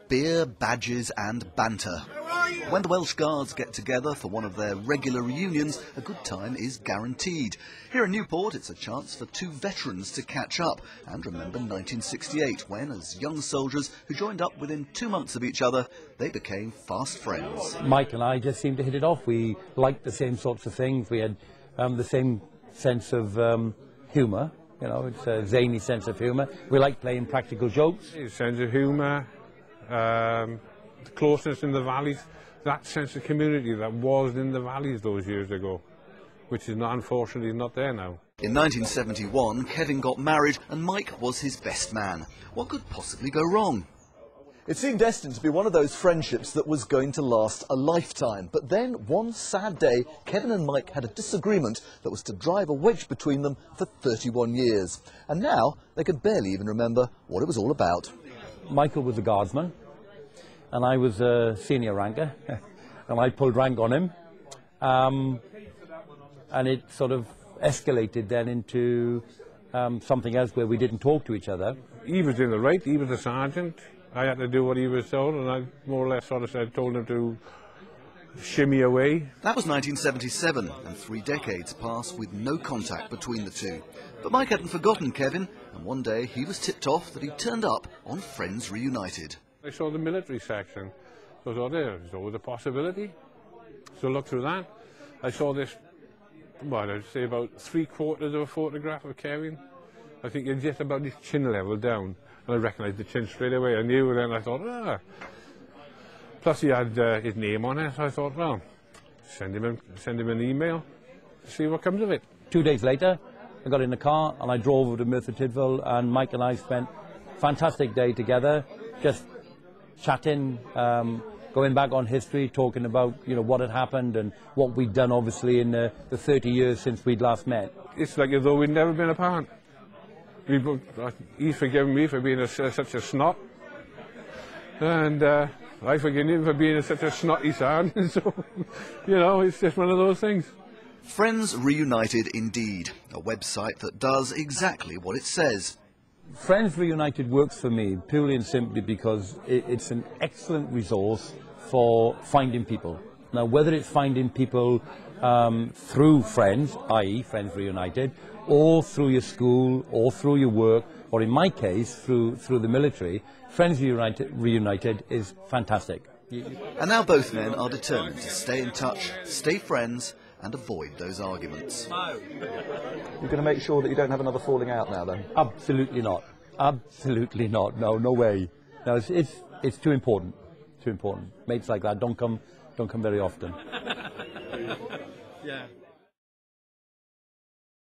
Beer, badges and banter. When the Welsh Guards get together for one of their regular reunions, a good time is guaranteed. Here in Newport, it's a chance for two veterans to catch up and remember 1968, when, as young soldiers who joined up within 2 months of each other, they became fast friends. Mike and I just seemed to hit it off. We liked the same sorts of things. We had the same sense of humour. You know, it's a zany sense of humour. We like playing practical jokes. His sense of humour, the closeness in the valleys, that sense of community that was in the valleys those years ago, which is not, unfortunately, not there now. In 1971, Kevin got married and Mike was his best man. What could possibly go wrong? It seemed destined to be one of those friendships that was going to last a lifetime. But then, one sad day, Kevin and Mike had a disagreement that was to drive a wedge between them for 31 years. And now, they could barely even remember what it was all about. Michael was a guardsman, and I was a senior ranker, and I pulled rank on him. And it sort of escalated then into something else where we didn't talk to each other. He was in the right, he was a sergeant. I had to do what he was told, and I more or less sort of told him to shimmy away. That was 1977, and 3 decades passed with no contact between the two. But Mike hadn't forgotten Kevin, and one day he was tipped off that he turned up on Friends Reunited. I saw the military section, so I thought there's always a possibility. So I looked through that. I saw this, well, I'd say about 3/4 of a photograph of Kevin. I think it's just about his chin level down. And I recognised the chin straight away. I knew, and then I thought, Plus he had his name on it, so I thought, well, send him an email, see what comes of it. 2 days later, I got in the car and I drove over to Merthyr Tydfil, and Mike and I spent a fantastic day together, just chatting, going back on history, talking about, you know, what had happened and what we'd done, obviously, in the 30 years since we'd last met. It's like as though we'd never been apart. He's forgiven me for being such a snot, and I forgive him for being such a snotty sergeant. So, you know, it's just one of those things. Friends Reunited indeed, a website that does exactly what it says. Friends Reunited works for me purely and simply because it's an excellent resource for finding people. Now, whether it's finding people through friends, i.e. Friends Reunited, or through your school, or through your work, or in my case, through the military, Friends Reunited is fantastic. And now both men are determined to stay in touch, stay friends, and avoid those arguments. You're going to make sure that you don't have another falling out now, then? Absolutely not. Absolutely not. No, no way. No, it's too important. Too important. Mates like that don't come very often. Yeah.